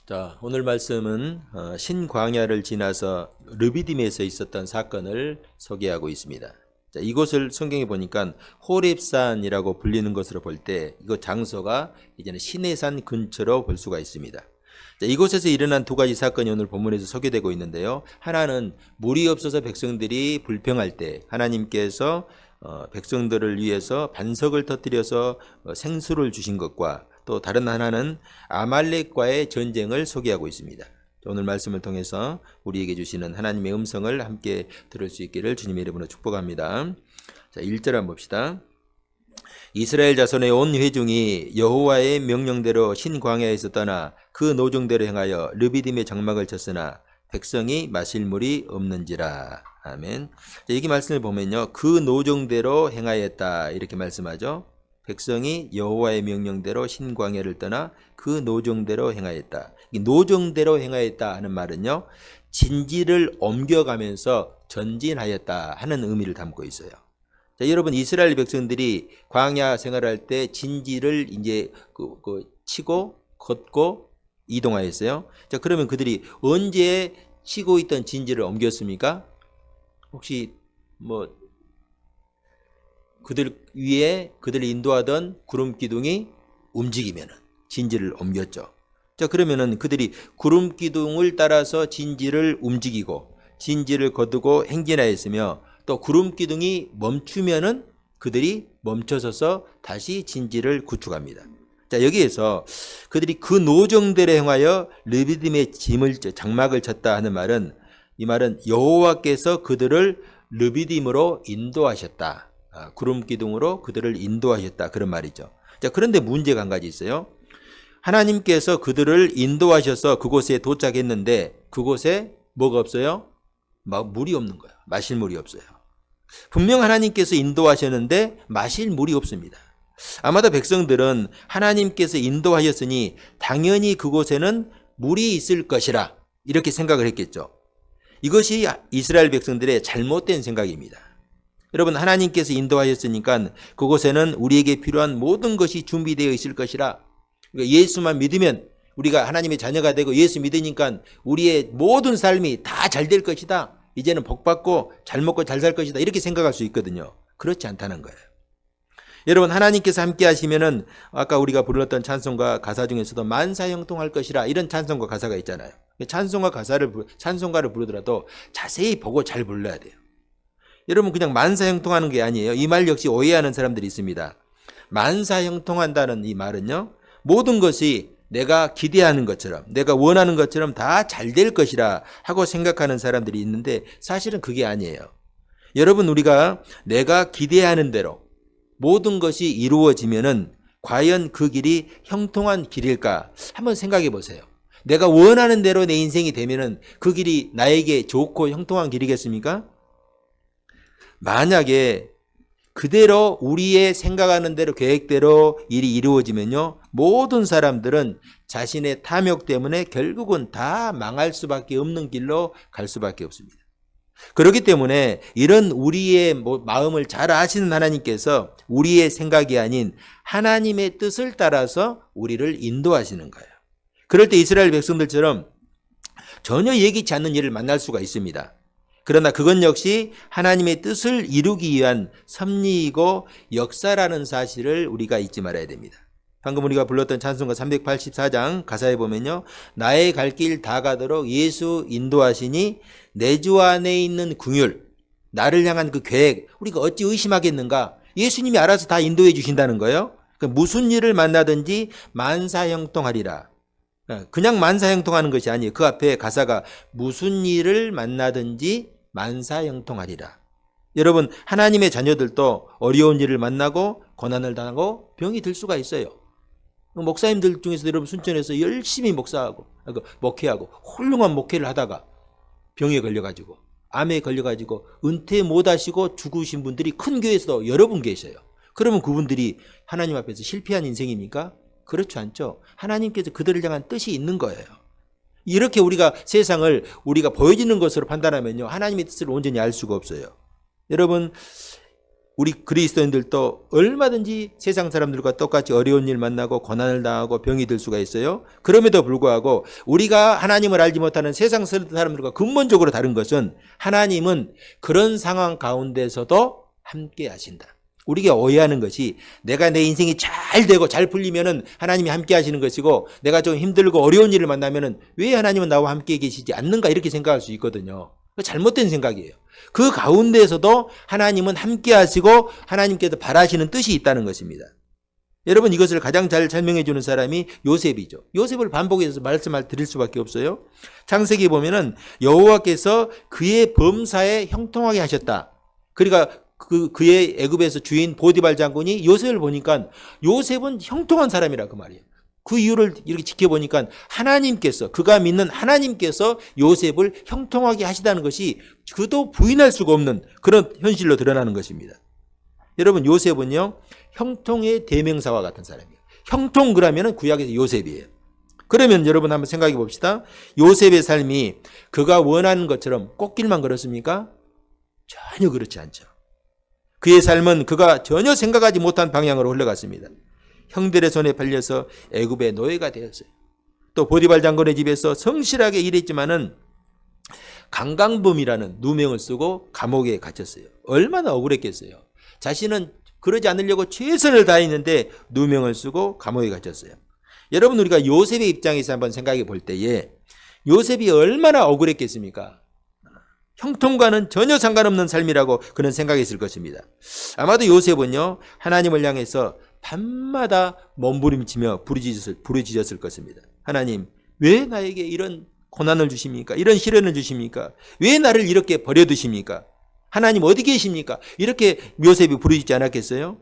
자, 오늘 말씀은 신광야를 지나서 르비딤에서 있었던 사건을 소개하고 있습니다. 자, 이곳을 성경에 보니까 호렙산이라고 불리는 것으로 볼 때 이곳 장소가 이제는 시내산 근처로 볼 수가 있습니다. 자, 이곳에서 일어난 두 가지 사건이 오늘 본문에서 소개되고 있는데요. 하나는 물이 없어서 백성들이 불평할 때 하나님께서 백성들을 위해서 반석을 터뜨려서 생수를 주신 것과 또 다른 하나는 아말렉과의 전쟁을 소개하고 있습니다. 오늘 말씀을 통해서 우리에게 주시는 하나님의 음성을 함께 들을 수 있기를 주님의 이름으로 축복합니다. 자, 1절 한번 봅시다. 이스라엘 자손의 온 회중이 여호와의 명령대로 신광야에서 떠나 그 노정대로 행하여 르비딤의 장막을 쳤으나 백성이 마실 물이 없는지라. 아멘. 자, 여기 말씀을 보면요, 그 노정대로 행하였다 이렇게 말씀하죠. 백성이 여호와의 명령대로 신광야를 떠나 그 노정대로 행하였다. 이 노정대로 행하였다 하는 말은요, 진지를 옮겨가면서 전진하였다 하는 의미를 담고 있어요. 자, 여러분, 이스라엘 백성들이 광야 생활할 때 진지를 이제 치고 걷고 이동하였어요. 자, 그러면 그들이 언제 치고 있던 진지를 옮겼습니까? 혹시 그들 위에 그들을 인도하던 구름 기둥이 움직이면은 진지를 옮겼죠. 자, 그러면은 그들이 구름 기둥을 따라서 진지를 움직이고 진지를 거두고 행진하였으며 또 구름 기둥이 멈추면은 그들이 멈춰서서 다시 진지를 구축합니다. 자, 여기에서 그들이 그 노정대로 행하여 르비딤의 장막을 쳤다 하는 말은, 이 말은 여호와께서 그들을 르비딤으로 인도하셨다. 구름 기둥으로 그들을 인도하셨다, 그런 말이죠. 자, 그런데 문제가 한 가지 있어요. 하나님께서 그들을 인도하셔서 그곳에 도착했는데 그곳에 뭐가 없어요? 물이 없는 거야. 마실 물이 없어요. 분명 하나님께서 인도하셨는데 마실 물이 없습니다. 아마도 백성들은 하나님께서 인도하셨으니 당연히 그곳에는 물이 있을 것이라 이렇게 생각을 했겠죠. 이것이 이스라엘 백성들의 잘못된 생각입니다. 여러분, 하나님께서 인도하셨으니까 그곳에는 우리에게 필요한 모든 것이 준비되어 있을 것이라, 그러니까 예수만 믿으면 우리가 하나님의 자녀가 되고 예수 믿으니까 우리의 모든 삶이 다 잘 될 것이다, 이제는 복받고 잘 먹고 잘 살 것이다, 이렇게 생각할 수 있거든요. 그렇지 않다는 거예요. 여러분, 하나님께서 함께 하시면은 아까 우리가 불렀던 찬송가 가사 중에서도 만사형통할 것이라, 이런 찬송가 가사가 있잖아요. 찬송가를 부르더라도 자세히 보고 잘 불러야 돼요. 여러분, 그냥 만사형통하는 게 아니에요. 이 말 역시 오해하는 사람들이 있습니다. 만사형통한다는 이 말은요, 모든 것이 내가 기대하는 것처럼, 내가 원하는 것처럼 다 잘 될 것이라 하고 생각하는 사람들이 있는데 사실은 그게 아니에요. 여러분, 우리가 내가 기대하는 대로 모든 것이 이루어지면은 과연 그 길이 형통한 길일까? 한번 생각해 보세요. 내가 원하는 대로 내 인생이 되면은 그 길이 나에게 좋고 형통한 길이겠습니까? 만약에 그대로 우리의 생각하는 대로 계획대로 일이 이루어지면요, 모든 사람들은 자신의 탐욕 때문에 결국은 다 망할 수밖에 없는 길로 갈 수밖에 없습니다. 그렇기 때문에 이런 우리의 마음을 잘 아시는 하나님께서 우리의 생각이 아닌 하나님의 뜻을 따라서 우리를 인도하시는 거예요. 그럴 때 이스라엘 백성들처럼 전혀 예기치 않는 일을 만날 수가 있습니다. 그러나 그건 역시 하나님의 뜻을 이루기 위한 섭리이고 역사라는 사실을 우리가 잊지 말아야 됩니다. 방금 우리가 불렀던 찬송가 384장 가사에 보면요, 나의 갈 길 다 가도록 예수 인도하시니 내 주 안에 있는 긍휼, 나를 향한 그 계획, 우리가 어찌 의심하겠는가? 예수님이 알아서 다 인도해 주신다는 거예요. 무슨 일을 만나든지 만사형통하리라. 그냥 만사형통하는 것이 아니에요. 그 앞에 가사가 무슨 일을 만나든지 만사형통하리라. 여러분, 하나님의 자녀들도 어려운 일을 만나고 고난을 당하고 병이 들 수가 있어요. 목사님들 중에서도 여러분 순천에서 열심히 목회하고 훌륭한 목회를 하다가 병에 걸려가지고 암에 걸려가지고 은퇴 못하시고 죽으신 분들이 큰 교회에서도 여러 분 계셔요. 그러면 그분들이 하나님 앞에서 실패한 인생입니까? 그렇지 않죠. 하나님께서 그들을 향한 뜻이 있는 거예요. 이렇게 우리가 세상을 우리가 보여지는 것으로 판단하면요, 하나님의 뜻을 온전히 알 수가 없어요. 여러분, 우리 그리스도인들도 얼마든지 세상 사람들과 똑같이 어려운 일 만나고 고난을 당하고 병이 들 수가 있어요. 그럼에도 불구하고 우리가 하나님을 알지 못하는 세상 사람들과 근본적으로 다른 것은 하나님은 그런 상황 가운데서도 함께 하신다. 우리가 오해하는 것이 내가 내 인생이 잘 되고 잘 풀리면은 하나님이 함께 하시는 것이고 내가 좀 힘들고 어려운 일을 만나면은 왜 하나님은 나와 함께 계시지 않는가 이렇게 생각할 수 있거든요. 잘못된 생각이에요. 그 가운데에서도 하나님은 함께 하시고 하나님께서 바라시는 뜻이 있다는 것입니다. 여러분 이것을 가장 잘 설명해 주는 사람이 요셉이죠. 요셉을 반복해서 말씀을 드릴 수밖에 없어요. 창세기 보면은 여호와께서 그의 범사에 형통하게 하셨다. 그러니까 그의 애굽에서 주인 보디발 장군이 요셉을 보니까 요셉은 형통한 사람이라 그 말이에요. 그 이유를 이렇게 지켜보니까 하나님께서 그가 믿는 하나님께서 요셉을 형통하게 하시다는 것이 그도 부인할 수가 없는 그런 현실로 드러나는 것입니다. 여러분 요셉은요 형통의 대명사와 같은 사람이에요. 형통 그러면 구약에서 요셉이에요. 그러면 여러분 한번 생각해 봅시다. 요셉의 삶이 그가 원하는 것처럼 꽃길만 걸었습니까? 전혀 그렇지 않죠. 그의 삶은 그가 전혀 생각하지 못한 방향으로 흘러갔습니다. 형들의 손에 팔려서 애굽의 노예가 되었어요. 또 보디발 장군의 집에서 성실하게 일했지만은 강간범이라는 누명을 쓰고 감옥에 갇혔어요. 얼마나 억울했겠어요. 자신은 그러지 않으려고 최선을 다했는데 누명을 쓰고 감옥에 갇혔어요. 여러분 우리가 요셉의 입장에서 한번 생각해 볼 때에 요셉이 얼마나 억울했겠습니까? 형통과는 전혀 상관없는 삶이라고 그는 생각했을 것입니다. 아마도 요셉은요 하나님을 향해서 밤마다 몸부림치며 부르짖었을 것입니다. 하나님 왜 나에게 이런 고난을 주십니까? 이런 시련을 주십니까? 왜 나를 이렇게 버려두십니까? 하나님 어디 계십니까? 이렇게 요셉이 부르짖지 않았겠어요?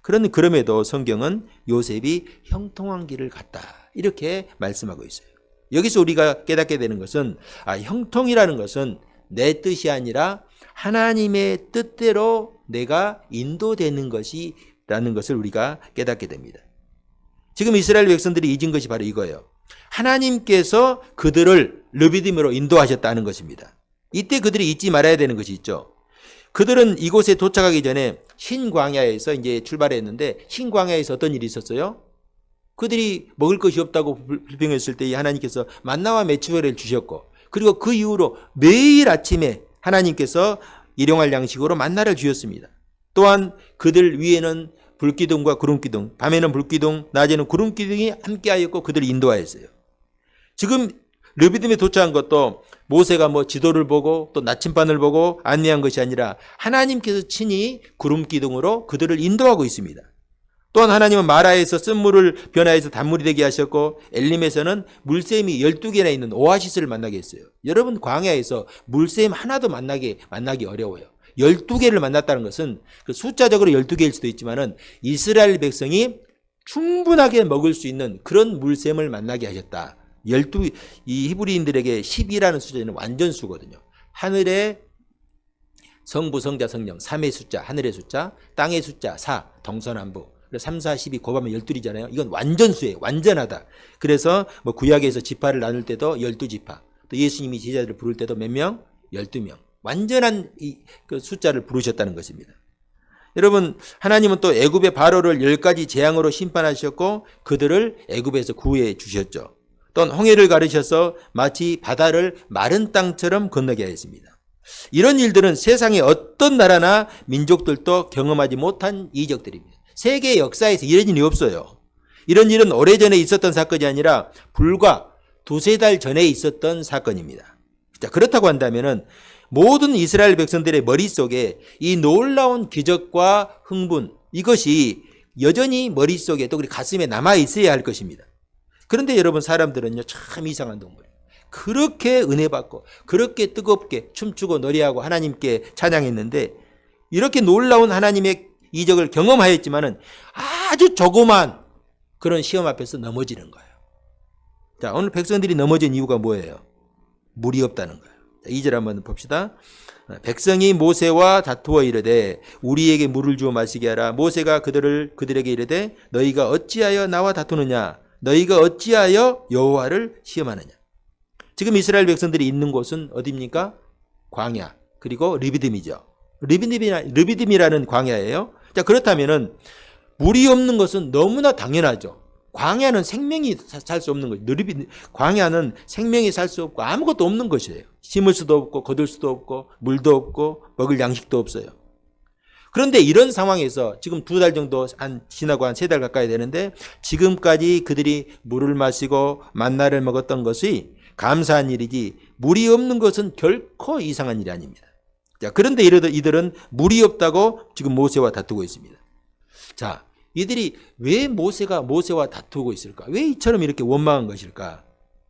그럼에도 성경은 요셉이 형통한 길을 갔다 이렇게 말씀하고 있어요. 여기서 우리가 깨닫게 되는 것은 형통이라는 것은 내 뜻이 아니라 하나님의 뜻대로 내가 인도되는 것이라는 것을 우리가 깨닫게 됩니다. 지금 이스라엘 백성들이 잊은 것이 바로 이거예요. 하나님께서 그들을 르비딤으로 인도하셨다는 것입니다. 이때 그들이 잊지 말아야 되는 것이 있죠. 그들은 이곳에 도착하기 전에 신광야에서 이제 출발했는데 신광야에서 어떤 일이 있었어요? 그들이 먹을 것이 없다고 불평했을 때 하나님께서 만나와 메추리알을 주셨고 그리고 그 이후로 매일 아침에 하나님께서 일용할 양식으로 만나를 주셨습니다. 또한 그들 위에는 불기둥과 구름기둥, 밤에는 불기둥, 낮에는 구름기둥이 함께하였고 그들을 인도하였어요. 지금 르비딤에 도착한 것도 모세가 지도를 보고 또 나침반을 보고 안내한 것이 아니라 하나님께서 친히 구름기둥으로 그들을 인도하고 있습니다. 또한 하나님은 마라에서 쓴물을 변화해서 단물이 되게 하셨고 엘림에서는 물샘이 12개나 있는 오아시스를 만나게 했어요. 여러분 광야에서 물샘 하나도 만나기 어려워요. 12개를 만났다는 것은 숫자적으로 12개일 수도 있지만은 이스라엘 백성이 충분하게 먹을 수 있는 그런 물샘을 만나게 하셨다. 이 히브리인들에게 10이라는 숫자는 완전수거든요. 하늘의 성부, 성자, 성령 3의 숫자, 하늘의 숫자, 땅의 숫자 4, 동서남북 3, 4, 12 곱하면 12이잖아요. 이건 완전수예요. 완전하다. 그래서 구약에서 지파를 나눌 때도 12지파. 또 예수님이 제자들을 부를 때도 몇 명? 12명. 완전한 그 숫자를 부르셨다는 것입니다. 여러분 하나님은 또 애굽의 바로를 10가지 재앙으로 심판하셨고 그들을 애굽에서 구해 주셨죠. 또한 홍해를 가르셔서 마치 바다를 마른 땅처럼 건너게 하였습니다. 이런 일들은 세상의 어떤 나라나 민족들도 경험하지 못한 이적들입니다. 세계 역사에서 이런 일이 없어요. 이런 일은 오래전에 있었던 사건이 아니라 불과 2-3달 전에 있었던 사건입니다. 자, 그렇다고 한다면은 모든 이스라엘 백성들의 머릿속에 이 놀라운 기적과 흥분 이것이 여전히 머릿속에 또 우리 가슴에 남아 있어야 할 것입니다. 그런데 여러분 사람들은요 참 이상한 동물이에요. 그렇게 은혜 받고 그렇게 뜨겁게 춤추고 노래하고 하나님께 찬양했는데 이렇게 놀라운 하나님의 이적을 경험하였지만은 아주 조그만 그런 시험 앞에서 넘어지는 거예요. 자, 오늘 백성들이 넘어진 이유가 뭐예요? 물이 없다는 거예요. 2절 한번 봅시다. 백성이 모세와 다투어 이르되 우리에게 물을 주어 마시게 하라. 모세가 그들에게 이르되 너희가 어찌하여 나와 다투느냐? 너희가 어찌하여 여호와를 시험하느냐? 지금 이스라엘 백성들이 있는 곳은 어디입니까? 광야 그리고 르비딤이죠. 르비딤이라는 광야예요. 자, 그렇다면은 물이 없는 것은 너무나 당연하죠. 광야는 생명이 살 수 없는 거죠. 광야는 생명이 살 수 없고 아무것도 없는 것이에요. 심을 수도 없고 거둘 수도 없고 물도 없고 먹을 양식도 없어요. 그런데 이런 상황에서 지금 2달 정도 지나고 한 3달 가까이 되는데 지금까지 그들이 물을 마시고 만나를 먹었던 것이 감사한 일이지 물이 없는 것은 결코 이상한 일이 아닙니다. 자, 그런데 이들은 물이 없다고 지금 모세와 다투고 있습니다. 자, 이들이 왜 모세와 다투고 있을까? 왜 이처럼 이렇게 원망한 것일까?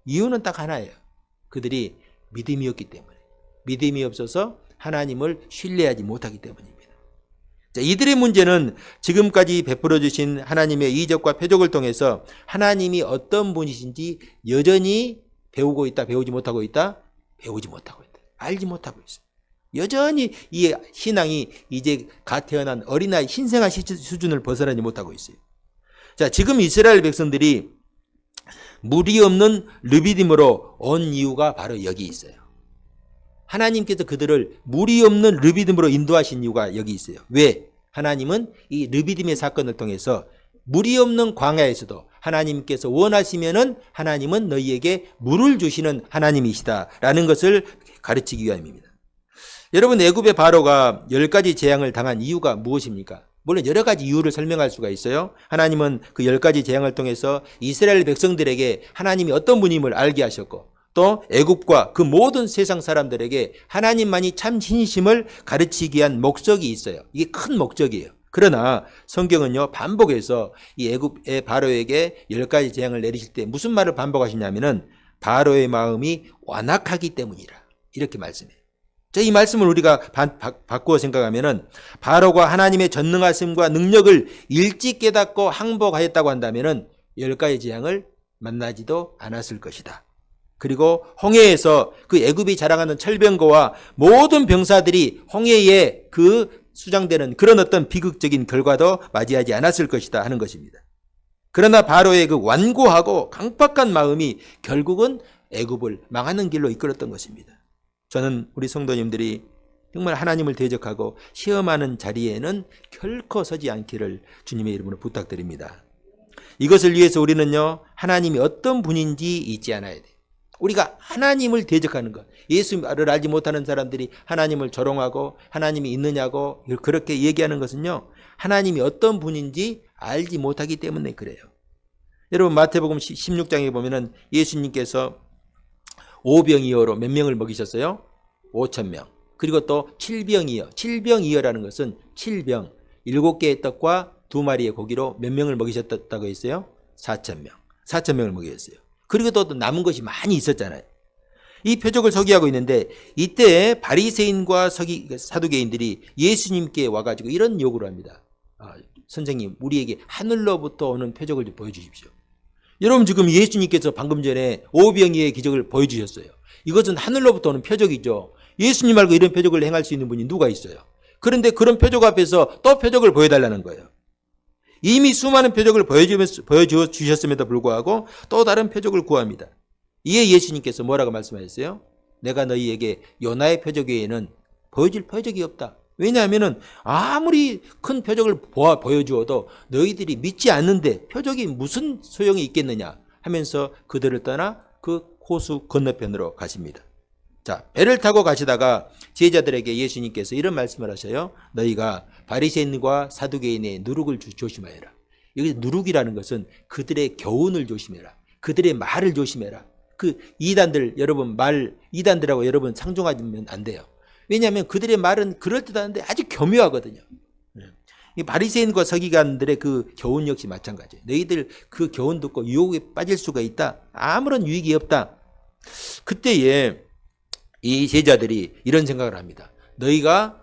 이유는 딱 하나예요. 그들이 믿음이 없기 때문에. 믿음이 없어서 하나님을 신뢰하지 못하기 때문입니다. 자, 이들의 문제는 지금까지 베풀어 주신 하나님의 이적과 표적을 통해서 하나님이 어떤 분이신지 여전히 배우고 있다, 배우지 못하고 있다, 배우지 못하고 있다, 알지 못하고 있어요. 여전히 이 신앙이 이제 갓 태어난 어린아이 신생아 수준을 벗어나지 못하고 있어요. 자, 지금 이스라엘 백성들이 물이 없는 르비딤으로 온 이유가 바로 여기 있어요. 하나님께서 그들을 물이 없는 르비딤으로 인도하신 이유가 여기 있어요. 왜? 하나님은 이 르비딤의 사건을 통해서 물이 없는 광야에서도 하나님께서 원하시면은 하나님은 너희에게 물을 주시는 하나님이시다라는 것을 가르치기 위함입니다. 여러분, 애굽의 바로가 10가지 재앙을 당한 이유가 무엇입니까? 물론 여러 가지 이유를 설명할 수가 있어요. 하나님은 그 10가지 재앙을 통해서 이스라엘 백성들에게 하나님이 어떤 분임을 알게 하셨고 또 애굽과 그 모든 세상 사람들에게 하나님만이 참 신이심을 가르치기 위한 목적이 있어요. 이게 큰 목적이에요. 그러나 성경은요, 반복해서 이 애굽의 바로에게 10가지 재앙을 내리실 때 무슨 말을 반복하시냐면은 바로의 마음이 완악하기 때문이라 이렇게 말씀해요. 이 말씀을 우리가 바꾸어 생각하면은 바로가 하나님의 전능하심과 능력을 일찍 깨닫고 항복하였다고 한다면은 10가지 재앙을 만나지도 않았을 것이다. 그리고 홍해에서 그 애굽이 자랑하는 철병거와 모든 병사들이 홍해에 그 수장되는 그런 어떤 비극적인 결과도 맞이하지 않았을 것이다 하는 것입니다. 그러나 바로의 그 완고하고 강팍한 마음이 결국은 애굽을 망하는 길로 이끌었던 것입니다. 저는 우리 성도님들이 정말 하나님을 대적하고 시험하는 자리에는 결코 서지 않기를 주님의 이름으로 부탁드립니다. 이것을 위해서 우리는요, 하나님이 어떤 분인지 잊지 않아야 돼요. 우리가 하나님을 대적하는 것, 예수를 알지 못하는 사람들이 하나님을 조롱하고 하나님이 있느냐고 그렇게 얘기하는 것은요, 하나님이 어떤 분인지 알지 못하기 때문에 그래요. 여러분, 마태복음 16장에 보면은 예수님께서 오병이어로 몇 명을 먹이셨어요? 5,000명. 그리고 또 칠병이어라는 것은 7병, 7개의 떡과 2마리의 고기로 몇 명을 먹이셨다고 했어요? 4,000명. 4,000명을 먹이셨어요. 그리고 또 남은 것이 많이 있었잖아요. 이 표적을 서기하고 있는데 이때 바리새인과 사두개인들이 예수님께 와가지고 이런 요구를 합니다. 선생님, 우리에게 하늘로부터 오는 표적을 좀 보여주십시오. 여러분, 지금 예수님께서 방금 전에 오병이의 기적을 보여주셨어요. 이것은 하늘로부터 오는 표적이죠. 예수님 말고 이런 표적을 행할 수 있는 분이 누가 있어요? 그런데 그런 표적 앞에서 또 표적을 보여달라는 거예요. 이미 수많은 표적을 보여주셨음에도 불구하고 또 다른 표적을 구합니다. 이에 예수님께서 뭐라고 말씀하셨어요? 내가 너희에게 요나의 표적 외에는 보여줄 표적이 없다. 왜냐하면 아무리 큰 표적을 보여주어도 너희들이 믿지 않는데 표적이 무슨 소용이 있겠느냐 하면서 그들을 떠나 그 호수 건너편으로 가십니다. 자, 배를 타고 가시다가 제자들에게 예수님께서 이런 말씀을 하셔요. 너희가 바리새인과 사두개인의 누룩을 조심하여라. 여기 누룩이라는 것은 그들의 교훈을 조심해라. 그들의 말을 조심해라. 그 이단들, 여러분 이단들하고 여러분 상종하면 안 돼요. 왜냐하면 그들의 말은 그럴듯한데 아주 교묘하거든요. 이 바리새인과 서기관들의 그 교훈 역시 마찬가지예요. 너희들 그 교훈 듣고 유혹에 빠질 수가 있다. 아무런 유익이 없다. 그때에 이 제자들이 이런 생각을 합니다. 너희가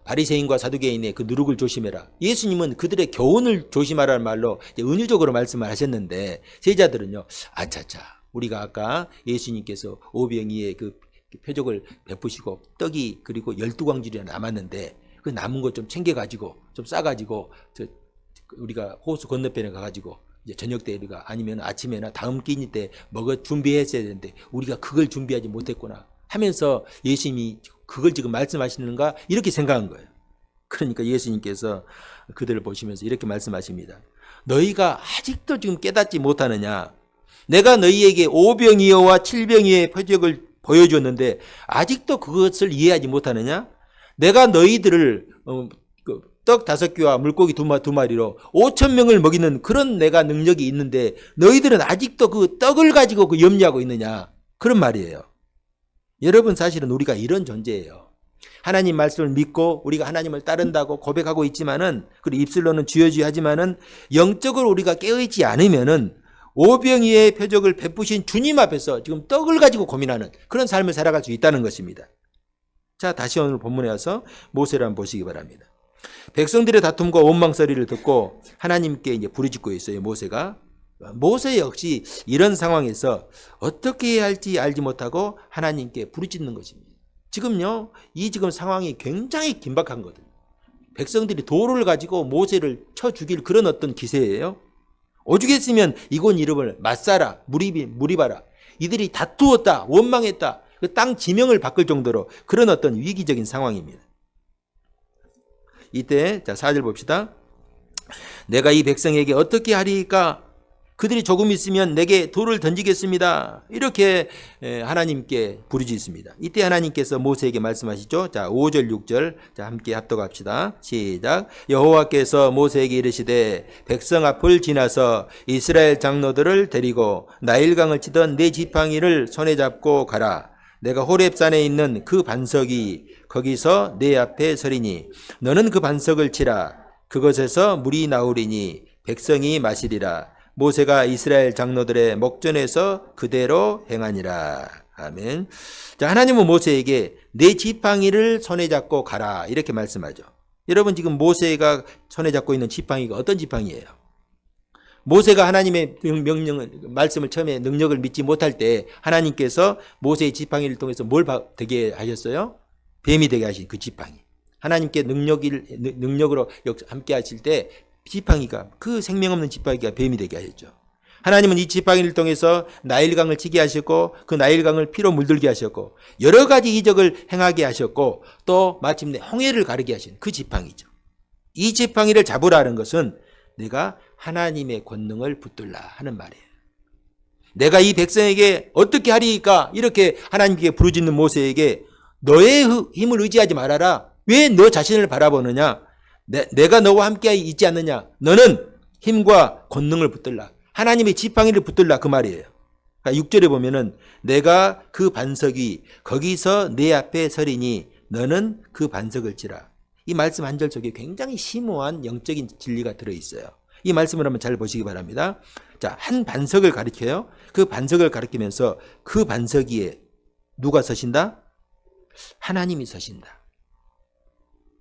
바리새인과 사두개인의 그 누룩을 조심해라. 예수님은 그들의 교훈을 조심하라는 말로 은유적으로 말씀을 하셨는데 제자들은요, 아차차, 우리가 아까 예수님께서 오병이의 그 표적을 베푸시고 떡이 그리고 12광줄이 남았는데 그 남은 것 좀 챙겨가지고 좀 싸가지고 우리가 호수 건너편에 가가지고 이제 저녁 때 우리가 아니면 아침에나 다음 끼니 때 준비했어야 되는데 우리가 그걸 준비하지 못했구나. 하면서 예수님이 그걸 지금 말씀하시는가 이렇게 생각한 거예요. 그러니까 예수님께서 그들을 보시면서 이렇게 말씀하십니다. 너희가 아직도 지금 깨닫지 못하느냐? 내가 너희에게 오병이어와 칠병이어의 표적을 보여줬는데 아직도 그것을 이해하지 못하느냐? 내가 너희들을 떡 5개와 물고기 2마리로 5,000명을 먹이는 그런 내가 능력이 있는데 너희들은 아직도 그 떡을 가지고 그 염려하고 있느냐? 그런 말이에요. 여러분, 사실은 우리가 이런 존재예요. 하나님 말씀을 믿고 우리가 하나님을 따른다고 고백하고 있지만은, 그리고 입술로는 주여주여 하지만은 영적으로 우리가 깨어있지 않으면은 오병이의 표적을 베푸신 주님 앞에서 지금 떡을 가지고 고민하는 그런 삶을 살아갈 수 있다는 것입니다. 자, 다시 오늘 본문에 와서 모세를 한번 보시기 바랍니다. 백성들의 다툼과 원망소리를 듣고 하나님께 이제 부르짖고 있어요, 모세가. 모세 역시 이런 상황에서 어떻게 해야 할지 알지 못하고 하나님께 부르짖는 것입니다. 지금요, 이 지금 상황이 굉장히 긴박한 거거든요. 백성들이 돌을 가지고 모세를 쳐 죽일 그런 어떤 기세예요. 오죽했으면 이곳 이름을 맞사라, 무리바라. 이들이 다투었다, 원망했다. 그 땅 지명을 바꿀 정도로 그런 어떤 위기적인 상황입니다. 이때 자 4절 봅시다. 내가 이 백성에게 어떻게 하리까? 그들이 조금 있으면 내게 돌을 던지겠습니다. 이렇게 하나님께 부르짖습니다. 이때 하나님께서 모세에게 말씀하시죠. 자 5절 6절 자 함께 합독합시다. 시작. 여호와께서 모세에게 이르시되 백성 앞을 지나서 이스라엘 장로들을 데리고 나일강을 치던 네 지팡이를 손에 잡고 가라. 내가 호렙산에 있는 그 반석이 거기서 내 앞에 서리니 너는 그 반석을 치라. 그것에서 물이 나오리니 백성이 마시리라. 모세가 이스라엘 장로들의 목전에서 그대로 행하니라. 아멘. 자, 하나님은 모세에게 내 지팡이를 손에 잡고 가라 이렇게 말씀하죠. 여러분, 지금 모세가 손에 잡고 있는 지팡이가 어떤 지팡이예요? 모세가 하나님의 말씀을 처음에 능력을 믿지 못할 때 하나님께서 모세의 지팡이를 통해서 뭘 되게 하셨어요? 뱀이 되게 하신 그 지팡이. 하나님께 능력으로 함께 하실 때 지팡이가, 그 생명 없는 지팡이가 뱀이 되게 하셨죠. 하나님은 이 지팡이를 통해서 나일강을 치게 하셨고 그 나일강을 피로 물들게 하셨고 여러 가지 이적을 행하게 하셨고 또 마침내 홍해를 가르게 하신 그 지팡이죠. 이 지팡이를 잡으라는 것은 내가 하나님의 권능을 붙들라 하는 말이에요. 내가 이 백성에게 어떻게 하리까? 이렇게 하나님께 부르짖는 모세에게 너의 힘을 의지하지 말아라. 왜 너 자신을 바라보느냐? 내가 너와 함께 있지 않느냐? 너는 힘과 권능을 붙들라. 하나님의 지팡이를 붙들라 그 말이에요. 그러니까 6절에 보면은 내가 그 반석이 거기서 내 앞에 서리니 너는 그 반석을 치라. 이 말씀 한 절 속에 굉장히 심오한 영적인 진리가 들어있어요. 이 말씀을 한번 잘 보시기 바랍니다. 자, 한 반석을 가리켜요. 그 반석을 가리키면서 그 반석 위에 누가 서신다? 하나님이 서신다.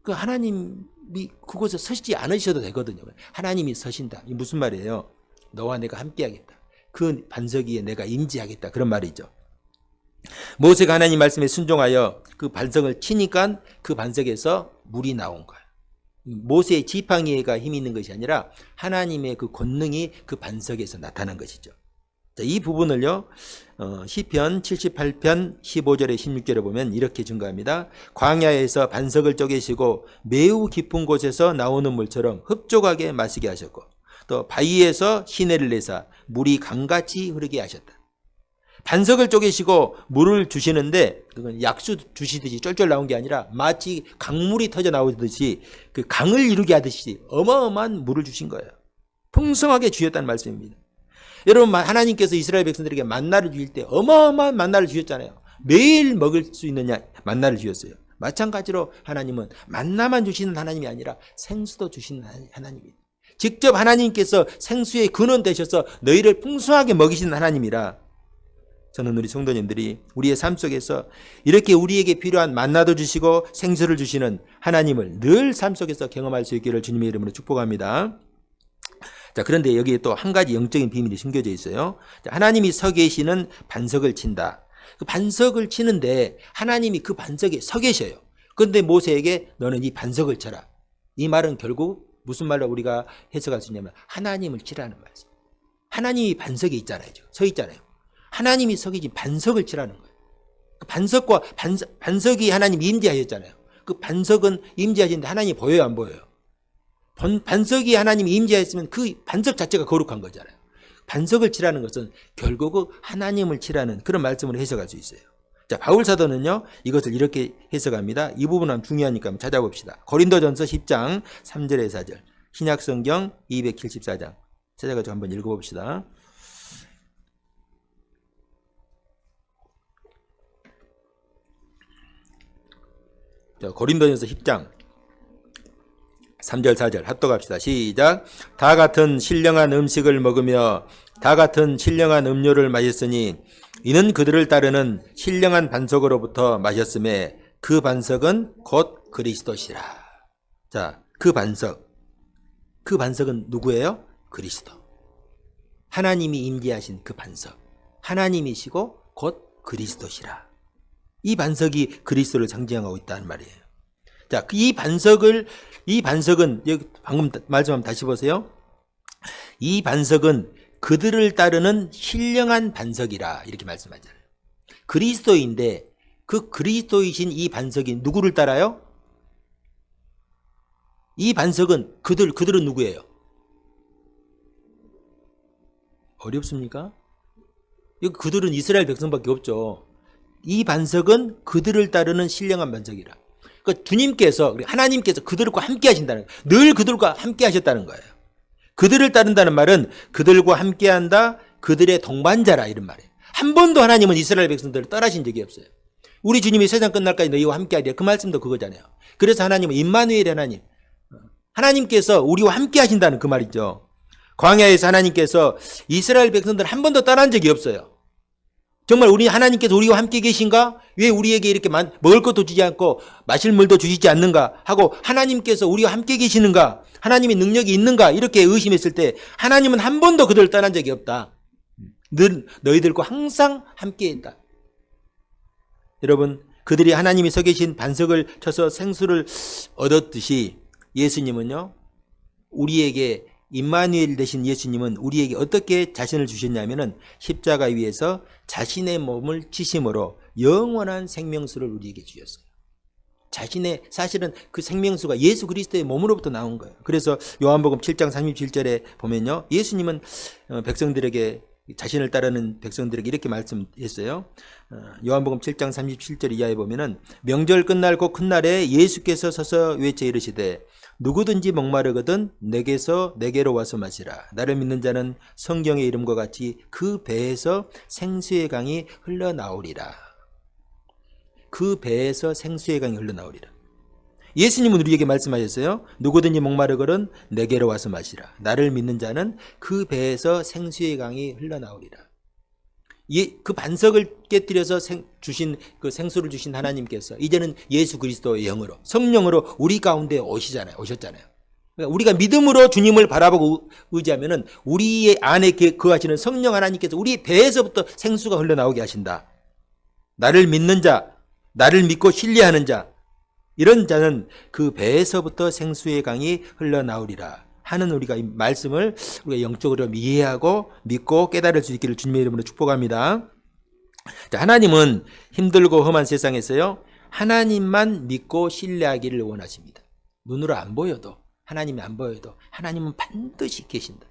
그 하나님이 그곳에 서시지 않으셔도 되거든요. 하나님이 서신다. 이 무슨 말이에요? 너와 내가 함께 하겠다. 그 반석 위에 내가 임재하겠다. 그런 말이죠. 모세가 하나님 말씀에 순종하여 그 반석을 치니까 그 반석에서 물이 나온 거예요. 모세의 지팡이가 힘이 있는 것이 아니라 하나님의 그 권능이 그 반석에서 나타난 것이죠. 자, 이 부분을요, 시편 78편 15절에 16절에 보면 이렇게 증거합니다. 광야에서 반석을 쪼개시고 매우 깊은 곳에서 나오는 물처럼 흡족하게 마시게 하셨고 또 바위에서 시내를 내사 물이 강같이 흐르게 하셨다. 반석을 쪼개시고 물을 주시는데 그건 약수 주시듯이 쫄쫄 나온 게 아니라 마치 강물이 터져 나오듯이 그 강을 이루게 하듯이 어마어마한 물을 주신 거예요. 풍성하게 주셨다는 말씀입니다. 여러분, 하나님께서 이스라엘 백성들에게 만나를 주실 때 어마어마한 만나를 주셨잖아요. 매일 먹을 수 있는 만나를 주셨어요. 마찬가지로 하나님은 만나만 주시는 하나님이 아니라 생수도 주시는 하나님입니다. 직접 하나님께서 생수의 근원 되셔서 너희를 풍성하게 먹이시는 하나님이라 저는 우리 성도님들이 우리의 삶 속에서 이렇게 우리에게 필요한 만나도 주시고 생수를 주시는 하나님을 늘 삶 속에서 경험할 수 있기를 주님의 이름으로 축복합니다. 자, 그런데 여기에 또 한 가지 영적인 비밀이 숨겨져 있어요. 자, 하나님이 서 계시는 반석을 친다. 그 반석을 치는데 하나님이 그 반석에 서 계셔요. 그런데 모세에게 너는 이 반석을 쳐라. 이 말은 결국 무슨 말로 우리가 해석할 수 있냐면 하나님을 치라는 말씀. 하나님이 반석에 있잖아요. 서 있잖아요. 하나님이 서 계신 반석을 치라는 거예요. 반석과 반석이 하나님 임재하셨잖아요. 그 반석은 임재하시는데 하나님이 보여요, 안 보여요? 반석이 하나님이 임재하였으면 그 반석 자체가 거룩한 거잖아요. 반석을 칠하는 것은 결국 하나님을 칠하는 그런 말씀으로 해석할 수 있어요. 자, 바울 사도는요, 이것을 이렇게 해석합니다. 이 부분은 중요하니까 한번 찾아봅시다. 고린도전서 10장 3절에 4절. 신약성경 274장. 찾아가지고 한번 읽어봅시다. 자, 고린도전서 10장 3절 4절 합독합시다. 시작. 다 같은 신령한 음식을 먹으며 다 같은 신령한 음료를 마셨으니 이는 그들을 따르는 신령한 반석으로부터 마셨음에 그 반석은 곧 그리스도시라. 자, 그 반석은 누구예요? 그리스도. 하나님이 임재하신 그 반석. 하나님이시고 곧 그리스도시라. 이 반석이 그리스도를 상징하고 있다는 말이에요. 자, 이 반석은 여기 방금 말씀 한번 다시 보세요. 이 반석은 그들을 따르는 신령한 반석이라 이렇게 말씀하잖아요. 그리스도인데 그 그리스도이신 이 반석이 누구를 따라요? 이 반석은 그들은 누구예요? 어렵습니까? 그들은 이스라엘 백성밖에 없죠. 이 반석은 그들을 따르는 신령한 반석이라. 그러니까 주님께서, 하나님께서 그들과 함께 하신다는 거예요. 늘 그들과 함께 하셨다는 거예요. 그들을 따른다는 말은 그들과 함께 한다, 그들의 동반자라 이런 말이에요. 한 번도 하나님은 이스라엘 백성들을 떠나신 적이 없어요. 우리 주님이 세상 끝날까지 너희와 함께 하리라. 그 말씀도 그거잖아요. 그래서 하나님은 임마누엘 하나님께서 우리와 함께 하신다는 그 말이죠. 광야에서 하나님께서 이스라엘 백성들 한 번도 떠난 적이 없어요. 정말 우리 하나님께서 우리와 함께 계신가? 왜 우리에게 이렇게 먹을 것도 주지 않고 마실 물도 주시지 않는가? 하고 하나님께서 우리와 함께 계시는가? 하나님의 능력이 있는가? 이렇게 의심했을 때 하나님은 한 번도 그들을 떠난 적이 없다. 늘 너희들과 항상 함께 했다. 여러분, 그들이 하나님이 서 계신 반석을 쳐서 생수를 얻었듯이 예수님은요, 우리에게 임마누엘 되신 예수님은 우리에게 어떻게 자신을 주셨냐면은 십자가 위에서 자신의 몸을 치심으로 영원한 생명수를 우리에게 주셨어요. 자신의 사실은 그 생명수가 예수 그리스도의 몸으로부터 나온 거예요. 그래서 요한복음 7장 37절에 보면요, 예수님은 백성들에게, 자신을 따르는 백성들에게 이렇게 말씀했어요. 요한복음 7장 37절 이하에 보면은 명절 끝날 곧 큰 날에 예수께서 서서 외쳐 이르시되 누구든지 목마르거든 내게로 와서 마시라. 나를 믿는 자는 성경의 이름과 같이 그 배에서 생수의 강이 흘러나오리라. 그 배에서 생수의 강이 흘러나오리라. 예수님은 우리에게 말씀하셨어요. 누구든지 목마르거든 내게로 와서 마시라. 나를 믿는 자는 그 배에서 생수의 강이 흘러나오리라. 그 반석을 깨뜨려서 그 생수를 주신 하나님께서 이제는 예수 그리스도의 영으로, 성령으로 우리 가운데 오셨잖아요. 그러니까 우리가 믿음으로 주님을 바라보고 의지하면은 우리의 안에 거하시는 성령 하나님께서 우리 배에서부터 생수가 흘러나오게 하신다. 나를 믿는 자, 나를 믿고 신뢰하는 자, 이런 자는 그 배에서부터 생수의 강이 흘러나오리라 하는 우리가 이 말씀을 우리가 영적으로 이해하고 믿고 깨달을 수 있기를 주님의 이름으로 축복합니다. 자, 하나님은 힘들고 험한 세상에서요, 하나님만 믿고 신뢰하기를 원하십니다. 눈으로 안 보여도, 하나님이 안 보여도 하나님은 반드시 계신다.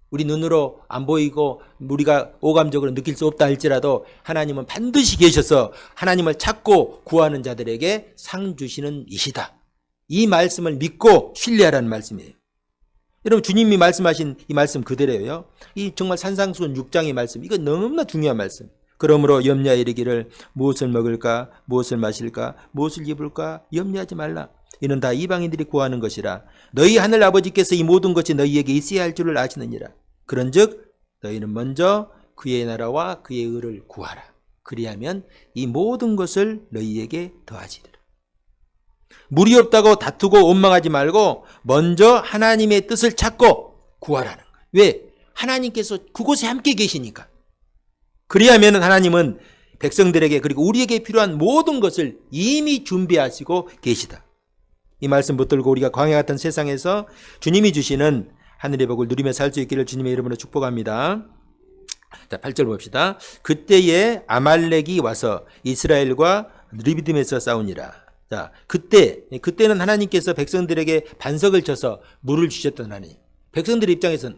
우리 눈으로 안 보이고 우리가 오감적으로 느낄 수 없다 할지라도 하나님은 반드시 계셔서 하나님을 찾고 구하는 자들에게 상 주시는 이시다. 이 말씀을 믿고 신뢰하라는 말씀이에요. 여러분, 주님이 말씀하신 이 말씀 그대로예요. 이 정말 산상수훈 6장의 말씀, 이거 너무나 중요한 말씀. 그러므로 염려하여 이르기를 무엇을 먹을까, 무엇을 마실까, 무엇을 입을까 염려하지 말라. 이는 다 이방인들이 구하는 것이라. 너희 하늘 아버지께서 이 모든 것이 너희에게 있어야 할 줄을 아시느니라. 그런즉 너희는 먼저 그의 나라와 그의 의를 구하라. 그리하면 이 모든 것을 너희에게 더하시리라. 물이 없다고 다투고 원망하지 말고 먼저 하나님의 뜻을 찾고 구하라는 거예요. 왜? 하나님께서 그곳에 함께 계시니까. 그리하면 하나님은 백성들에게, 그리고 우리에게 필요한 모든 것을 이미 준비하시고 계시다. 이 말씀 붙들고 우리가 광야 같은 세상에서 주님이 주시는 하늘의 복을 누리며 살 수 있기를 주님의 이름으로 축복합니다. 자, 8절 봅시다. 그때에 아말렉이 와서 이스라엘과 르비딤에서 싸우니라. 자, 그때는 하나님께서 백성들에게 반석을 쳐서 물을 주셨던 하나님. 백성들 입장에서는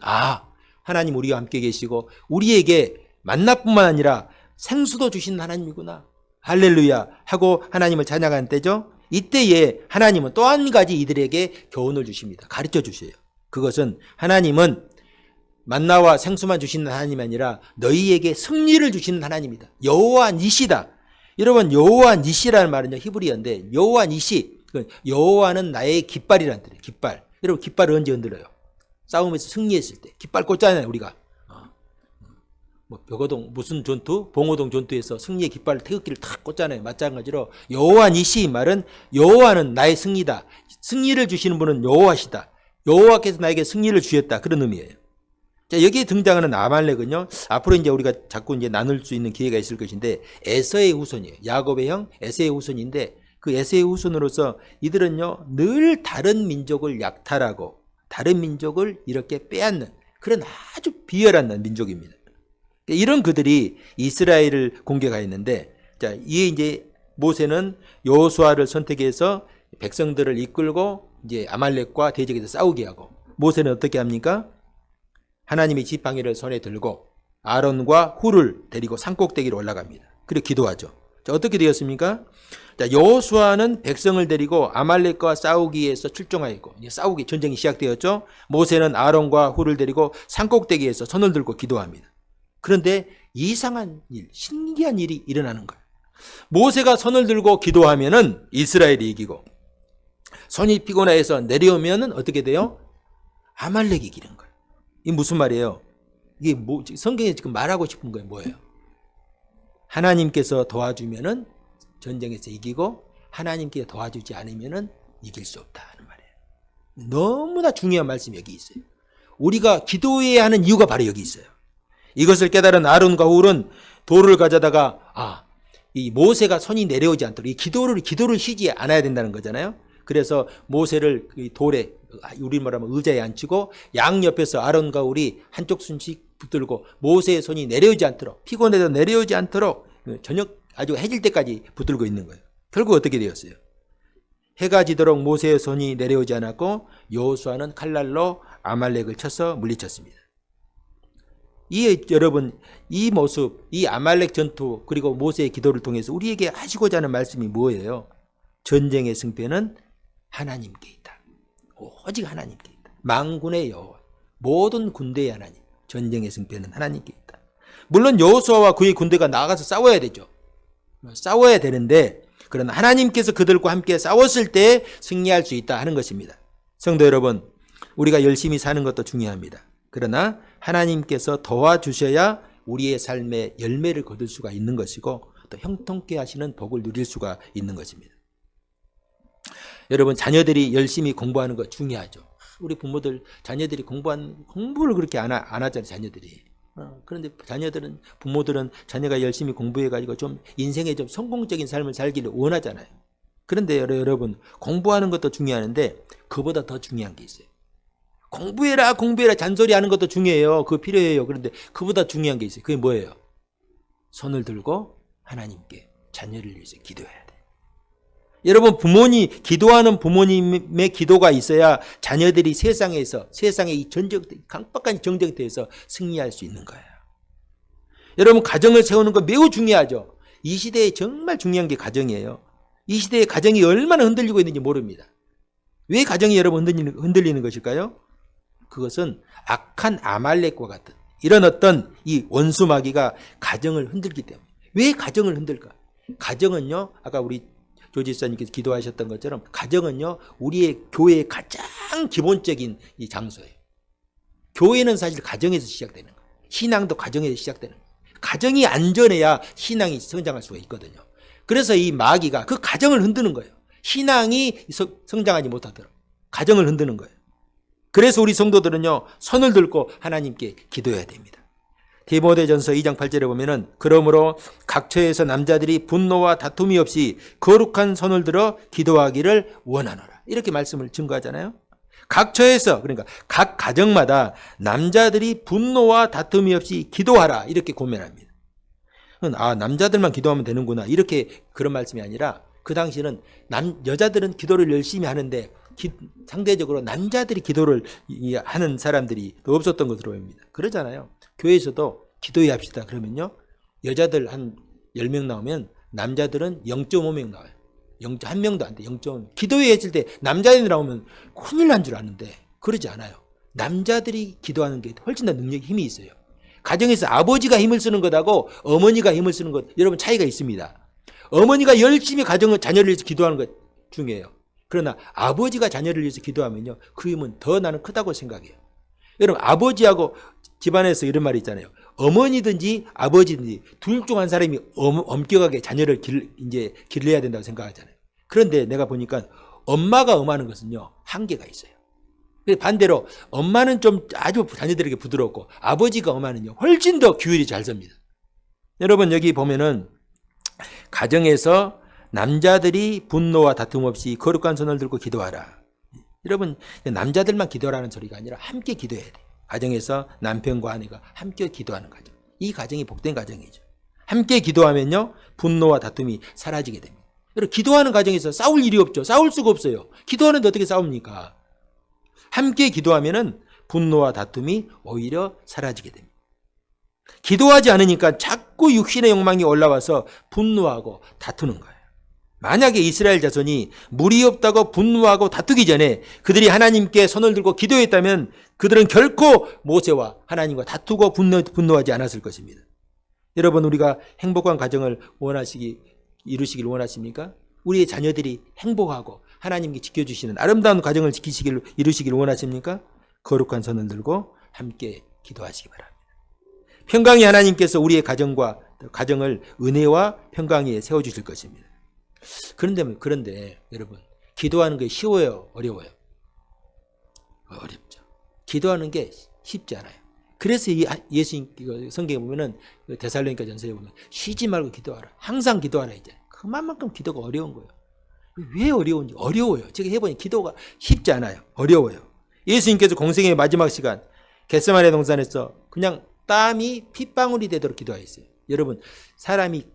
하나님 우리와 함께 계시고 우리에게 만나뿐만 아니라 생수도 주시는 하나님이구나. 할렐루야 하고 하나님을 찬양하는 때죠. 이때에 하나님은 또 한 가지 이들에게 교훈을 주십니다. 가르쳐 주세요. 그것은 하나님은 만나와 생수만 주시는 하나님이 아니라 너희에게 승리를 주시는 하나님이다. 여호와 니시다. 여러분 여호와 니시라는 말은요 히브리어인데 여호와 니시, 여호와는 나의 깃발이라는 뜻이에요. 깃발. 여러분 깃발을 언제 흔들어요? 싸움에서 승리했을 때 깃발 꽂잖아요 우리가. 벽오동 무슨 전투? 봉오동 전투에서 승리의 깃발을 태극기를 탁 꽂잖아요. 마찬가지로 여호와 니시 말은 여호와는 나의 승리다. 승리를 주시는 분은 여호와시다. 여호와께서 나에게 승리를 주셨다. 그런 의미예요. 자, 여기에 등장하는 아말렉은요, 앞으로 이제 우리가 자꾸 이제 나눌 수 있는 기회가 있을 것인데, 에서의 후손이에요. 야곱의 형 에서의 후손인데, 그 에서의 후손으로서 이들은요, 늘 다른 민족을 약탈하고, 다른 민족을 이렇게 빼앗는 그런 아주 비열한 민족입니다. 이런 그들이 이스라엘을 공격하였는데, 자, 이에 이제 모세는 여호수아를 선택해서 백성들을 이끌고 이제 아말렉과 대적해서 싸우게 하고, 모세는 어떻게 합니까? 하나님의 지팡이를 손에 들고 아론과 훌을 데리고 산꼭대기로 올라갑니다. 그리고 기도하죠. 자, 어떻게 되었습니까? 자, 여호수아는 백성을 데리고 아말렉과 싸우기 위해서 출정하였고 싸우기 전쟁이 시작되었죠. 모세는 아론과 훌을 데리고 산꼭대기에서 손을 들고 기도합니다. 그런데 이상한 일, 신기한 일이 일어나는 거예요. 모세가 손을 들고 기도하면은 이스라엘이 이기고 손이 피곤해서 내려오면은 어떻게 돼요? 아말렉이 이기는 거예요. 이게 무슨 말이에요? 이게 성경에 지금 말하고 싶은 거예요. 뭐예요? 하나님께서 도와주면은 전쟁에서 이기고 하나님께서 도와주지 않으면은 이길 수 없다 하는 말이에요. 너무나 중요한 말씀이 여기 있어요. 우리가 기도해야 하는 이유가 바로 여기 있어요. 이것을 깨달은 아론과 훌은 돌을 가져다가 이 모세가 손이 내려오지 않도록 이 기도를 쉬지 않아야 된다는 거잖아요. 그래서 모세를 이 돌에 우리 말하면 의자에 앉히고 양 옆에서 아론과 훌이 한쪽 손씩 붙들고 모세의 손이 내려오지 않도록 피곤해도 내려오지 않도록 저녁 아주 해질 때까지 붙들고 있는 거예요. 결국 어떻게 되었어요? 해가 지도록 모세의 손이 내려오지 않았고 여호수아는 칼날로 아말렉을 쳐서 물리쳤습니다. 여러분 이 모습, 이 아말렉 전투 그리고 모세의 기도를 통해서 우리에게 하시고자 하는 말씀이 뭐예요? 전쟁의 승패는 하나님께 있다. 오직 하나님께 있다. 만군의 여호와, 모든 군대의 하나님, 전쟁의 승패는 하나님께 있다. 물론 여호수아와 그의 군대가 나가서 싸워야 되죠. 싸워야 되는데 그러나 하나님께서 그들과 함께 싸웠을 때 승리할 수 있다 하는 것입니다. 성도 여러분, 우리가 열심히 사는 것도 중요합니다. 그러나 하나님께서 도와주셔야 우리의 삶에 열매를 거둘 수가 있는 것이고 또 형통케 하시는 복을 누릴 수가 있는 것입니다. 여러분, 자녀들이 열심히 공부하는 거 중요하죠. 우리 부모들 자녀들이 공부를 그렇게 안 하잖아요. 자녀들이. 그런데 부모들은 자녀가 열심히 공부해가지고 좀 인생에 좀 성공적인 삶을 살기를 원하잖아요. 그런데 여러분, 공부하는 것도 중요한데 그보다 더 중요한 게 있어요. 공부해라 잔소리하는 것도 중요해요. 그거 필요해요. 그런데 그보다 중요한 게 있어요. 그게 뭐예요? 손을 들고 하나님께 자녀를 위해서 기도해야 돼. 여러분, 기도하는 부모님의 기도가 있어야 자녀들이 세상의 이 강박한 정쟁터에서 승리할 수 있는 거예요. 여러분, 가정을 세우는 거 매우 중요하죠. 이 시대에 정말 중요한 게 가정이에요. 이 시대에 가정이 얼마나 흔들리고 있는지 모릅니다. 왜 가정이 여러분 흔들리는 것일까요? 그것은 악한 아말렉과 같은 이런 어떤 이 원수 마귀가 가정을 흔들기 때문에. 왜 가정을 흔들까? 가정은요, 아까 우리 조지사님께서 기도하셨던 것처럼 가정은요, 우리의 교회의 가장 기본적인 이 장소예요. 교회는 사실 가정에서 시작되는 거예요. 신앙도 가정에서 시작되는 거예요. 가정이 안전해야 신앙이 성장할 수가 있거든요. 그래서 이 마귀가 그 가정을 흔드는 거예요. 신앙이 성장하지 못하도록 가정을 흔드는 거예요. 그래서 우리 성도들은요, 손을 들고 하나님께 기도해야 됩니다. 디모데전서 2장 8절에 보면은 그러므로 각처에서 남자들이 분노와 다툼이 없이 거룩한 손을 들어 기도하기를 원하노라. 이렇게 말씀을 증거하잖아요. 각 처에서 그러니까 각 가정마다 남자들이 분노와 다툼이 없이 기도하라 이렇게 권면합니다. 남자들만 기도하면 되는구나 이렇게 그런 말씀이 아니라 그 당시는 여자들은 기도를 열심히 하는데 상대적으로 남자들이 기도를 하는 사람들이 더 없었던 것으로 보입니다. 그러잖아요. 교회에서도 기도해 합시다 그러면요. 여자들 한 10명 나오면 남자들은 0.5명 나와요. 1명도 안 돼. 0.5명. 기도회 했을 때 남자들이 나오면 큰일 난 줄 아는데 그러지 않아요. 남자들이 기도하는 게 훨씬 더 능력이 힘이 있어요. 가정에서 아버지가 힘을 쓰는 것하고 어머니가 힘을 쓰는 것 여러분 차이가 있습니다. 어머니가 열심히 자녀를 위해서 기도하는 것 중요해요. 그러나 아버지가 자녀를 위해서 기도하면요. 그 힘은 더 나는 크다고 생각해요. 여러분 아버지하고 집안에서 이런 말이 있잖아요. 어머니든지 아버지든지 둘 중 한 사람이 엄격하게 자녀를 길러야 된다고 생각하잖아요. 그런데 내가 보니까 엄마가 엄하는 것은요. 한계가 있어요. 반대로 엄마는 좀 아주 자녀들에게 부드럽고 아버지가 엄하는요. 훨씬 더 규율이 잘 섭니다. 여러분 여기 보면은 가정에서 남자들이 분노와 다툼 없이 거룩한 손을 들고 기도하라. 여러분 남자들만 기도하라는 소리가 아니라 함께 기도해야 돼요. 가정에서 남편과 아내가 함께 기도하는 가정. 이 가정이 복된 가정이죠. 함께 기도하면요. 분노와 다툼이 사라지게 됩니다. 여러분 기도하는 가정에서 싸울 일이 없죠. 싸울 수가 없어요. 기도하는데 어떻게 싸웁니까? 함께 기도하면은 분노와 다툼이 오히려 사라지게 됩니다. 기도하지 않으니까 자꾸 육신의 욕망이 올라와서 분노하고 다투는 거예요. 만약에 이스라엘 자손이 물이 없다고 분노하고 다투기 전에 그들이 하나님께 손을 들고 기도했다면 그들은 결코 모세와 하나님과 다투고 분노하지 않았을 것입니다. 여러분 우리가 행복한 가정을 이루시길 원하십니까? 우리의 자녀들이 행복하고 하나님께 지켜주시는 아름다운 가정을 이루시길 원하십니까? 거룩한 손을 들고 함께 기도하시기 바랍니다. 평강의 하나님께서 우리의 가정을 은혜와 평강 위에 세워주실 것입니다. 그런데 여러분 기도하는 게 쉬워요? 어려워요? 어렵죠. 기도하는 게 쉽지 않아요. 그래서 예수님 성경에 보면은 데살로니가 전서에 보면 쉬지 말고 기도하라. 항상 기도하라 이제. 그만큼 기도가 어려운 거예요. 왜 어려운지 어려워요. 제가 해보니 기도가 쉽지 않아요. 어려워요. 예수님께서 공생의 마지막 시간 겟세마네 동산에서 그냥 땀이 핏방울이 되도록 기도하셨어요. 여러분 사람이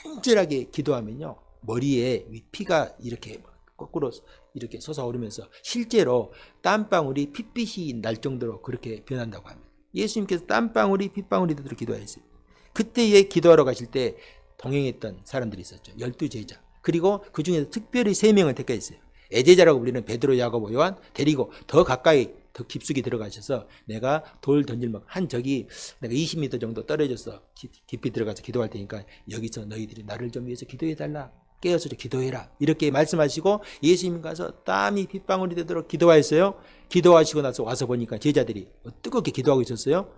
간절하게 기도하면요. 머리에 피가 이렇게 거꾸로 이렇게 솟아오르면서 실제로 땀방울이 핏빛이 날 정도로 그렇게 변한다고 합니다. 예수님께서 땀방울이 핏방울이 되도록 기도하셨어요. 그때에 기도하러 가실 때 동행했던 사람들이 있었죠. 12제자. 그리고 그 중에서 특별히 3명을 택하셨어요. 애제자라고 불리는 베드로, 야고보, 요한 데리고 더 가까이 더 깊숙이 들어가셔서 내가 돌 던질 만큼 내가 20m 정도 떨어져서 깊이 들어가서 기도할 테니까 여기서 너희들이 나를 좀 위해서 기도해달라. 깨어서 기도해라. 이렇게 말씀하시고 예수님 가서 땀이 핏방울이 되도록 기도하였어요. 기도하시고 나서 와서 보니까 제자들이 뜨겁게 기도하고 있었어요.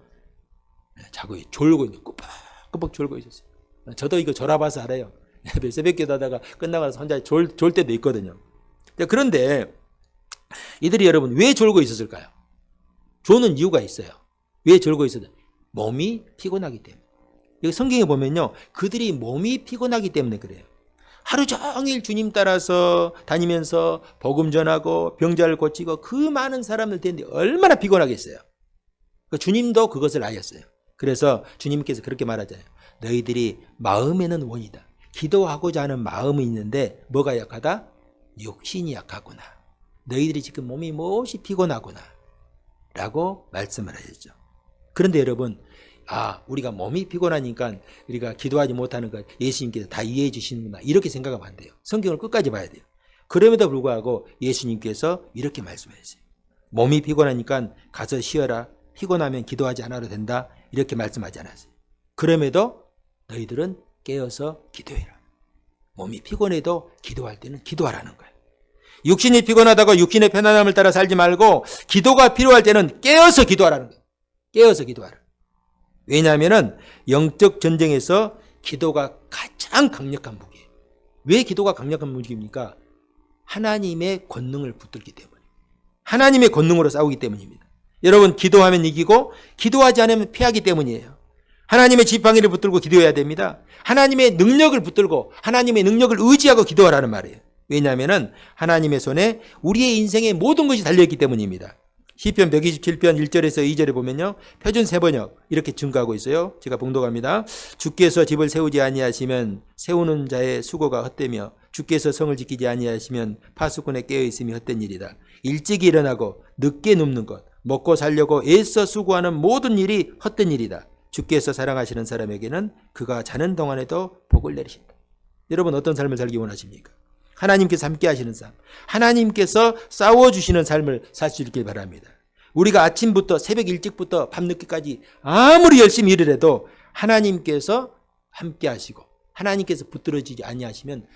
자고 졸고 있는 꾸벅꾸벅 졸고 있었어요. 저도 이거 졸아봐서 알아요. 새벽 기도하다가 끝나고 나서 혼자 졸 때도 있거든요. 그런데 이들이 여러분 왜 졸고 있었을까요? 조는 이유가 있어요. 왜 졸고 있었어요? 몸이 피곤하기 때문에. 여기 성경에 보면요. 그들이 몸이 피곤하기 때문에 그래요. 하루 종일 주님 따라서 다니면서 복음 전하고 병자를 고치고 그 많은 사람들 되는데 얼마나 피곤하겠어요. 주님도 그것을 아셨어요. 그래서 주님께서 그렇게 말하잖아요. 너희들이 마음에는 원이다. 기도하고자 하는 마음이 있는데 뭐가 약하다? 육신이 약하구나. 너희들이 지금 몸이 몹시 피곤하구나 라고 말씀을 하셨죠. 그런데 여러분 우리가 몸이 피곤하니까 우리가 기도하지 못하는 것 예수님께서 다 이해해 주시는구나 이렇게 생각하면 안 돼요. 성경을 끝까지 봐야 돼요. 그럼에도 불구하고 예수님께서 이렇게 말씀하셨어요. 몸이 피곤하니까 가서 쉬어라. 피곤하면 기도하지 않아도 된다. 이렇게 말씀하지 않았어요. 그럼에도 너희들은 깨어서 기도해라. 몸이 피곤해도 기도할 때는 기도하라는 거예요. 육신이 피곤하다고 육신의 편안함을 따라 살지 말고 기도가 필요할 때는 깨어서 기도하라는 거예요. 깨어서 기도하라. 왜냐하면 영적 전쟁에서 기도가 가장 강력한 무기예요. 왜 기도가 강력한 무기입니까? 하나님의 권능을 붙들기 때문에. 하나님의 권능으로 싸우기 때문입니다. 여러분 기도하면 이기고 기도하지 않으면 패하기 때문이에요. 하나님의 지팡이를 붙들고 기도해야 됩니다. 하나님의 능력을 붙들고 하나님의 능력을 의지하고 기도하라는 말이에요. 왜냐하면 하나님의 손에 우리의 인생의 모든 것이 달려있기 때문입니다. 시편 127편 1절에서 2절에 보면요. 표준 세번역 이렇게 증가하고 있어요. 제가 봉독합니다. 주께서 집을 세우지 아니하시면 세우는 자의 수고가 헛되며 주께서 성을 지키지 아니하시면 파수꾼의 깨어있음이 헛된 일이다. 일찍 일어나고 늦게 눕는 것, 먹고 살려고 애써 수고하는 모든 일이 헛된 일이다. 주께서 사랑하시는 사람에게는 그가 자는 동안에도 복을 내리신다. 여러분 어떤 삶을 살기 원하십니까? 하나님께서 함께 하시는 삶, 하나님께서 싸워주시는 삶을 살 수 있길 바랍니다. 우리가 아침부터 새벽 일찍부터 밤늦게까지 아무리 열심히 일을 해도 하나님께서 함께 하시고 하나님께서 붙들어지지 아니하시면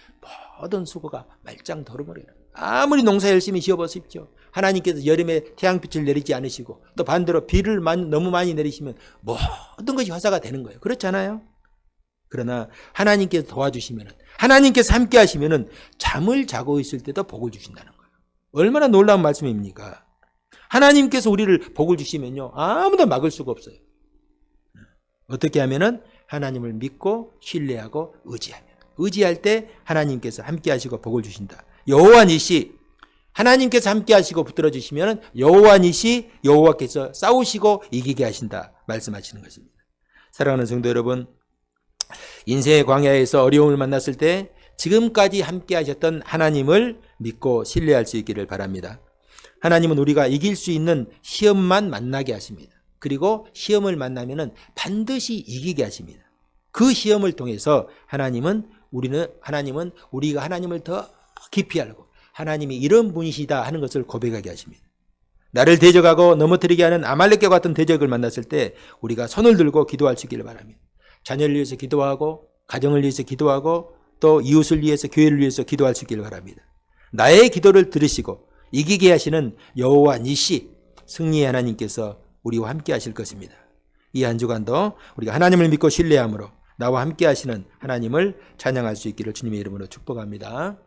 모든 수고가 말짱 덜어버려요. 아무리 농사 열심히 지어보십시오. 하나님께서 여름에 태양빛을 내리지 않으시고 또 반대로 비를 너무 많이 내리시면 모든 것이 화사가 되는 거예요. 그렇잖아요. 그러나 하나님께서 도와주시면 하나님께서 함께 하시면 잠을 자고 있을 때도 복을 주신다는 거예요. 얼마나 놀라운 말씀입니까? 하나님께서 우리를 복을 주시면요 아무도 막을 수가 없어요. 어떻게 하면은 하나님을 믿고 신뢰하고 의지할 때 하나님께서 함께 하시고 복을 주신다. 여호와 니시, 하나님께서 함께 하시고 붙들어 주시면 여호와 니시, 여호와께서 싸우시고 이기게 하신다 말씀하시는 것입니다. 사랑하는 성도 여러분, 인생의 광야에서 어려움을 만났을 때 지금까지 함께 하셨던 하나님을 믿고 신뢰할 수 있기를 바랍니다. 하나님은 우리가 이길 수 있는 시험만 만나게 하십니다. 그리고 시험을 만나면은 반드시 이기게 하십니다. 그 시험을 통해서 하나님은 우리가 하나님을 더 깊이 알고 하나님이 이런 분이시다 하는 것을 고백하게 하십니다. 나를 대적하고 넘어뜨리게 하는 아말렉과 같은 대적을 만났을 때 우리가 손을 들고 기도할 수 있기를 바랍니다. 자녀를 위해서 기도하고 가정을 위해서 기도하고 또 이웃을 위해서 교회를 위해서 기도할 수 있기를 바랍니다. 나의 기도를 들으시고 이기게 하시는 여호와 니시, 승리의 하나님께서 우리와 함께 하실 것입니다. 이 한 주간도 우리가 하나님을 믿고 신뢰함으로 나와 함께 하시는 하나님을 찬양할 수 있기를 주님의 이름으로 축복합니다.